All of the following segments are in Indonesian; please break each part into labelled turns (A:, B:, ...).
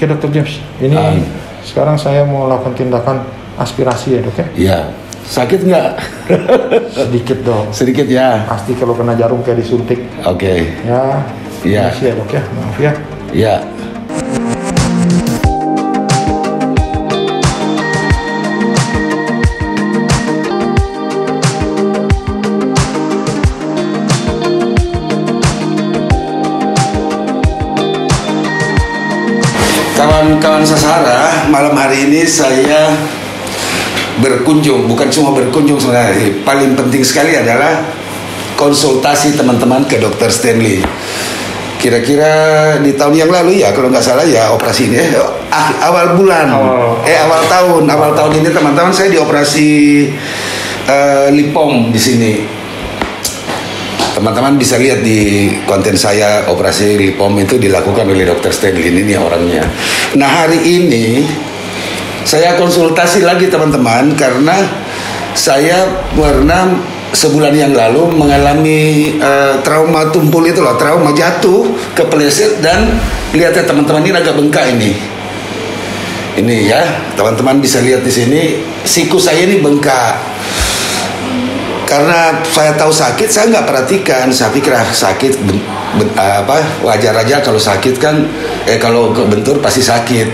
A: Oke Dokter James, ini sekarang saya mau lakukan tindakan aspirasi ya dok ya?
B: Iya. Sakit nggak?
A: Sedikit dok.
B: Sedikit ya.
A: Pasti kalau kena jarum kayak disuntik.
B: Oke.
A: Ya.
B: Iya.
A: Makasih ya dok ya, maaf ya.
B: Iya. Kawan-kawan Sasara, malam hari ini saya berkunjung, bukan cuma berkunjung sebenarnya, paling penting sekali adalah konsultasi teman-teman ke Dr. Stanley. Kira-kira di tahun yang lalu ya, kalau nggak salah ya operasi ini awal bulan, awal tahun ini teman-teman saya dioperasi lipom di sini. Teman-teman bisa lihat di konten saya, operasi lipom itu dilakukan oleh Dr. Stanley, ini orangnya. Nah hari ini saya konsultasi lagi teman-teman karena saya pernah sebulan yang lalu mengalami trauma tumpul itu loh, trauma jatuh, kepleset, dan lihat ya teman-teman ini agak bengkak ini. Ini ya, teman-teman bisa lihat di sini, siku saya ini bengkak. Karena saya tahu sakit, saya nggak perhatikan. Saya pikir sakit, wajar aja kalau sakit kan, kalau kebentur pasti sakit.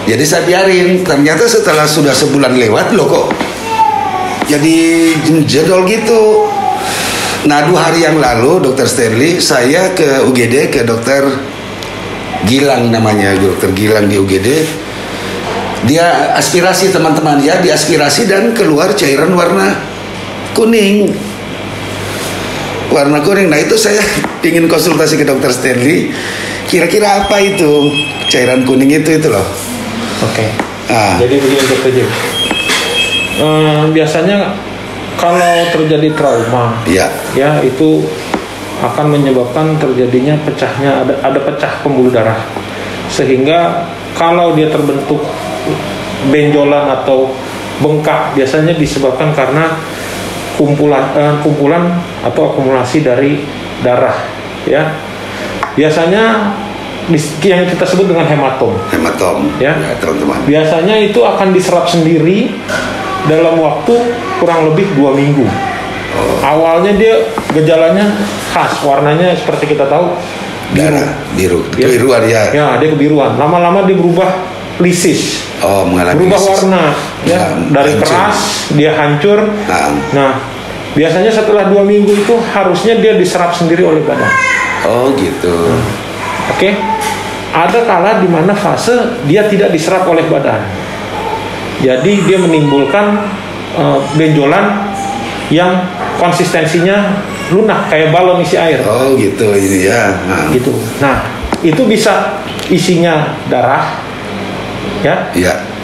B: Jadi saya biarin. Ternyata setelah sudah sebulan lewat, loh kok jadi jedol gitu. Nah 2 hari yang lalu, Dr. Stanley, saya ke UGD, ke Dr. Gilang namanya, Dr. Gilang di UGD. Dia aspirasi teman-teman ya, diaspirasi dan keluar cairan warna kuning. Warna kuning. Nah itu saya ingin konsultasi ke Dr. Stanley. Kira-kira apa itu cairan kuning itu loh.
A: Oke. Jadi begini Dr. James. Biasanya kalau terjadi trauma, ya itu akan menyebabkan terjadinya pecahnya ada pecah pembuluh darah, sehingga kalau dia terbentuk benjolan atau bengkak biasanya disebabkan karena kumpulan atau akumulasi dari darah ya. Biasanya yang kita sebut dengan hematom ya teman-teman. Biasanya itu akan diserap sendiri dalam waktu kurang lebih 2 minggu. Awalnya dia gejalanya khas, warnanya seperti kita tahu biru ya. Ya, dia kebiruan. Lama-lama dia berubah lisis. Berubah warna ya, dari keras dia hancur. Nah, biasanya setelah 2 minggu itu harusnya dia diserap sendiri oleh badan.
B: Oh gitu.
A: Oke. Ada kala di mana fase dia tidak diserap oleh badan. Jadi dia menimbulkan benjolan yang konsistensinya lunak kayak balon isi air.
B: Oh gitu ini ya.
A: Gitu. Nah, itu bisa isinya darah. Ya,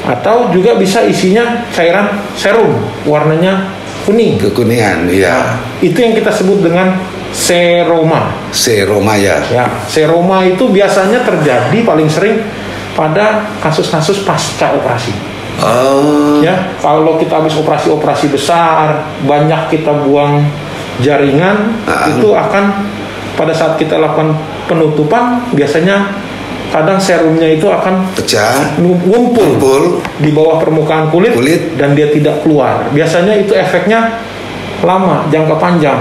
A: atau juga bisa isinya cairan serum warnanya kuning,
B: kekuningan ya.
A: Nah, itu yang kita sebut dengan seroma
B: ya.
A: Seroma itu biasanya terjadi paling sering pada kasus-kasus pasca operasi. Ya, kalau kita habis operasi besar, banyak kita buang jaringan, itu akan pada saat kita lakukan penutupan biasanya kadang serumnya itu akan
B: pecah,
A: ngumpul di bawah permukaan kulit dan dia tidak keluar. Biasanya itu efeknya lama, jangka panjang,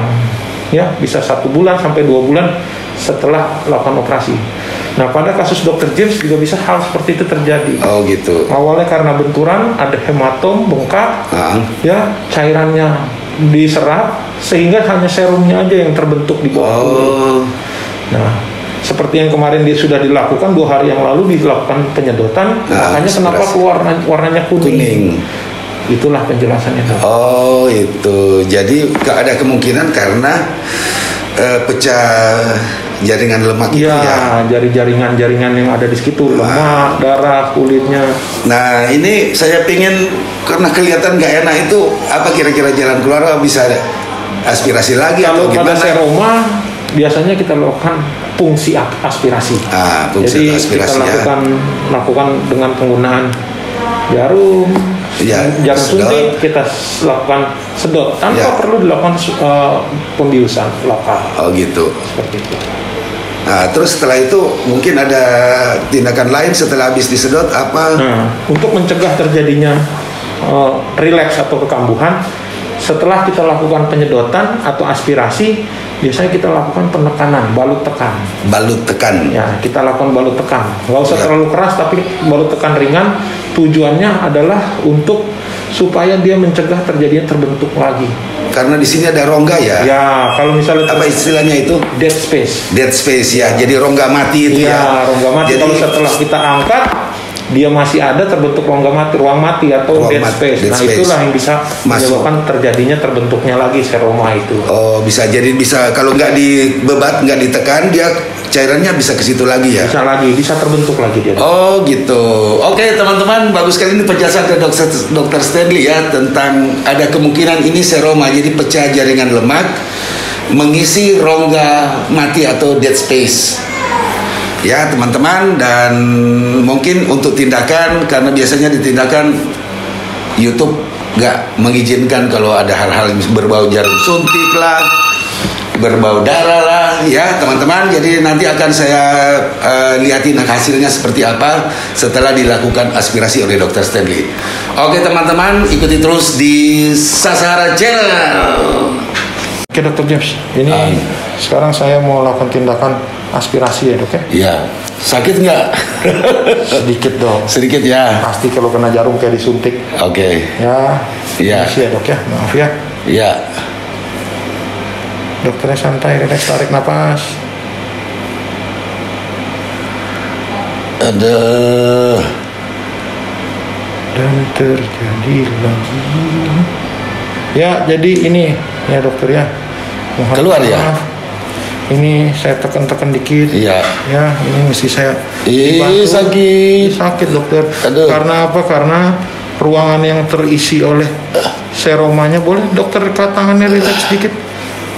A: ya bisa 1 bulan sampai 2 bulan setelah lakukan operasi. Nah pada kasus Dr. James juga bisa hal seperti itu terjadi.
B: Oh gitu.
A: Awalnya karena benturan, ada hematom, bengkak, ya cairannya diserap sehingga hanya serumnya aja yang terbentuk di bawah kulit. Nah seperti yang kemarin dia sudah dilakukan 2 hari yang lalu dilakukan penyedotan, makanya kenapa keluar warnanya kuning. Itulah penjelasannya.
B: Oh itu, jadi ada kemungkinan karena pecah jaringan lemak itu ya.
A: Jaringan yang ada di situ, lemak, darah, kulitnya.
B: Nah ini saya pingin, karena kelihatan nggak enak itu, apa kira-kira jalan keluar, bisa aspirasi lagi
A: kalau
B: atau gimana?
A: Pada seroma biasanya kita lakukan fungsi aspirasi.
B: Fungsi
A: jadi
B: aspirasi
A: kita lakukan dengan penggunaan jarum, jarum suntik, kita lakukan sedot tanpa perlu dilakukan pembiusan lokal.
B: Oh gitu.
A: Seperti itu.
B: Nah, terus setelah itu mungkin ada tindakan lain setelah habis disedot apa?
A: Nah, untuk mencegah terjadinya relaks atau kekambuhan, setelah kita lakukan penyedotan atau aspirasi, biasanya kita lakukan penekanan, balut tekan.
B: Balut tekan.
A: Ya, kita lakukan balut tekan. Nggak usah terlalu keras, tapi balut tekan ringan. Tujuannya adalah untuk supaya dia mencegah terjadinya terbentuk lagi.
B: Karena di sini ada rongga ya.
A: Ya, kalau misalnya
B: apa istilahnya itu?
A: Dead space.
B: Dead space ya. Jadi rongga mati itu ya.
A: Rongga mati. Jadi, kalau setelah kita angkat, dia masih ada terbentuk ruang mati atau dead space. Nah, itulah yang bisa menyebabkan terjadinya terbentuknya lagi seroma itu.
B: Oh, bisa jadi kalau nggak dibebat, nggak ditekan, dia cairannya bisa ke situ lagi ya.
A: Bisa terbentuk lagi dia.
B: Oh, gitu. Oke, teman-teman, bagus sekali ini penjelasan dari Dr. Stanley ya tentang ada kemungkinan ini seroma, jadi pecah jaringan lemak mengisi rongga mati atau dead space. Ya teman-teman, dan mungkin untuk tindakan, karena biasanya di tindakan YouTube nggak mengizinkan kalau ada hal-hal yang berbau jarum suntik lah, berbau darah lah, ya teman-teman. Jadi nanti akan saya lihatin hasilnya seperti apa setelah dilakukan aspirasi oleh Dr. Stanley. Oke teman-teman, ikuti terus di Sasahara Channel.
A: Oke Dr. James, ini sekarang saya mau lakukan tindakan aspirasi ya dok ya?
B: Iya. Sakit nggak?
A: Sedikit dok.
B: Sedikit ya?
A: Pasti kalau kena jarum kayak disuntik.
B: Oke.
A: Ya.
B: Iya.
A: Makasih ya dok ya, maaf ya.
B: Iya.
A: Dokternya santai, relax, tarik napas.
B: Ada.
A: Dan terjadi lagi. Ya, jadi ini ya dokter ya.
B: Keluar ya?
A: Ini saya tekan-tekan dikit.
B: Iya.
A: Ya, ini mesti saya
B: sakit.
A: Sakit dokter.
B: Aduh.
A: Karena apa? Karena ruangan yang terisi oleh seromanya. Boleh dokter dekat tangannya, relax sedikit.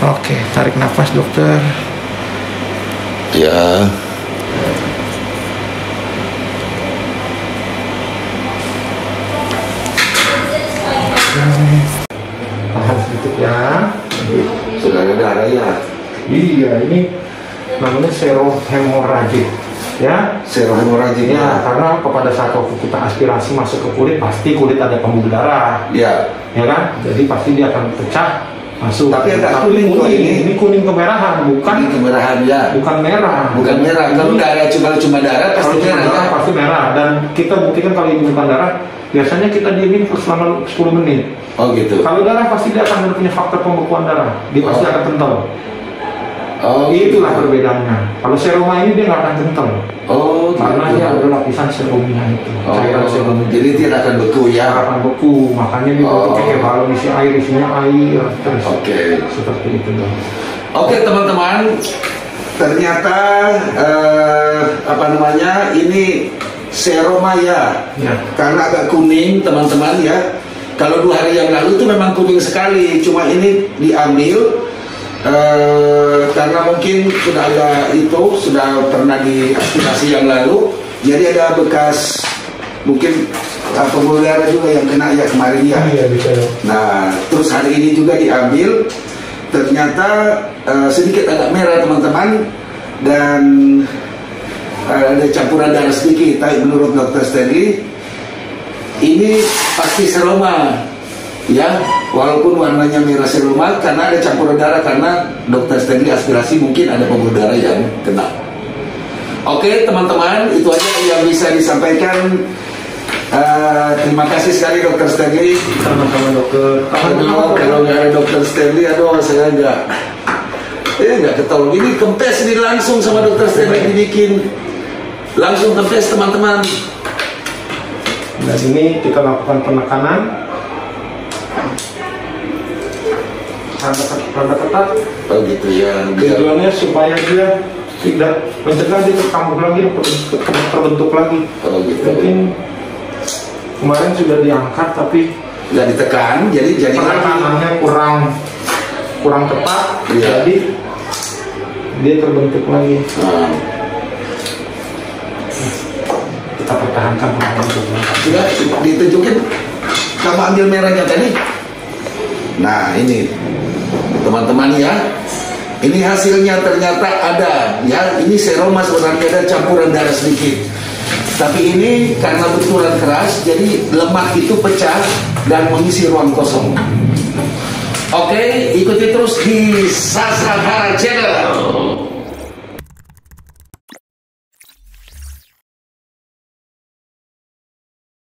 A: Oke, tarik nafas dokter.
B: Ya.
A: Tahan sedikit ya.
B: Sudah ada darah ya?
A: Iya, ini namanya serohemoragik. Ya,
B: serohemoragik
A: ya, karena pada saat waktu kita aspirasi masuk ke kulit, pasti kulit ada pembuluh darah.
B: Ya.
A: Ya kan? Jadi pasti dia akan pecah masuk.
B: Tapi agak kuning
A: ini kuning kemerahan, bukan
B: kemerahan ya.
A: Bukan merah.
B: Bukan merah. Kalau darah cuma darah pasti merah.
A: Darah, pasti merah. Dan kita buktikan kalau ini bukan darah, biasanya kita diemin selama 10 menit.
B: Oh gitu.
A: Kalau darah pasti dia akan punya faktor pembekuan darah. Dia pasti akan kental.
B: Oh,
A: itulah perbedaannya. Kalau seroma ini dia nggak akan kental.
B: Oh,
A: karena dia ada lapisan serumnya itu. Cairan serumnya.
B: Jadi dia akan beku ya.
A: Akan beku, makanya dia kayak balon isi air, isinya air terus.
B: Oke.
A: Seperti itu dong.
B: Oke teman-teman, ternyata ini seroma ya. Karena agak kuning teman-teman ya. Kalau 2 hari yang lalu itu memang kuning sekali, cuma ini diambil. Karena mungkin sudah pernah diaspirasi yang lalu, jadi ada bekas mungkin pembuluh darah juga yang kena ya kemarin ya.
A: Iya, bisa.
B: Nah, terus hari ini juga diambil, ternyata sedikit agak merah teman-teman, dan ada campuran darah sedikit. Tapi menurut Dr. Stanley ini pasti seroma. Ya, walaupun warnanya merah seroma karena ada campuran darah, karena Dr. Stanley aspirasi mungkin ada pembuluh darah yang kena. Oke teman-teman, itu aja yang bisa disampaikan. Terima kasih sekali Dr. Stanley.
A: Sama-sama dokter.
B: Kalau nggak ada Dr. Stanley, saya nggak ketahuan. Ini kempes ini langsung sama Dr. Stanley dibikin, langsung kempes teman-teman.
A: Dan ini kita lakukan penekanan. Rada ketat.
B: Oh gitu ya.
A: Tujuannya supaya dia tidak mencegah dia terkambuh lagi, terbentuk lagi.
B: Oh gitu.
A: Mungkin kemarin sudah diangkat tapi
B: nggak ditekan, jadi
A: penekanannya kurang tepat,
B: ya.
A: Jadi dia terbentuk lagi. Kita pertahankan penekanan.
B: Sudah ditunjukin, kamu ambil merahnya tadi. Nah ini teman-teman ya, Ini hasilnya ternyata ada, ya. Ini seroma sebenarnya ada campuran darah sedikit. Tapi ini karena benturan keras, jadi lemak itu pecah dan mengisi ruang kosong. Oke, ikuti terus di Sastra Hara Channel.